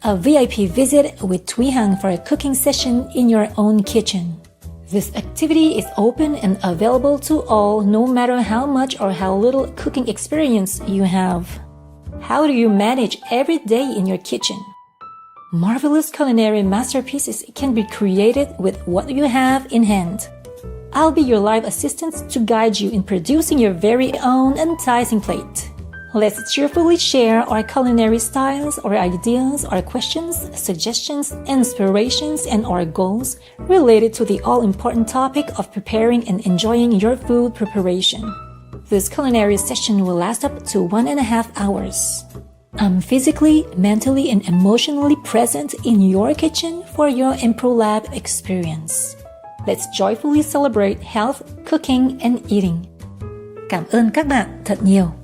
a VIP visit with Thuy for a cooking session in your own kitchen. This activity is open and available to all, no matter how much or how little cooking experience you have. How do you manage every day in your kitchen? Marvelous culinary masterpieces can be created with what you have in hand. I'll be your live assistant to guide you in producing your very own enticing plate. Let's cheerfully share our culinary styles, our ideas, our questions, suggestions, inspirations, and our goals related to the all-important topic of preparing and enjoying your food preparation. This culinary session will last up to 1.5 hours. I'm physically, mentally, and emotionally present in your kitchen for your Impro-Lab experience. Let's joyfully celebrate health, cooking, and eating. Cảm ơn các bạn thật nhiều.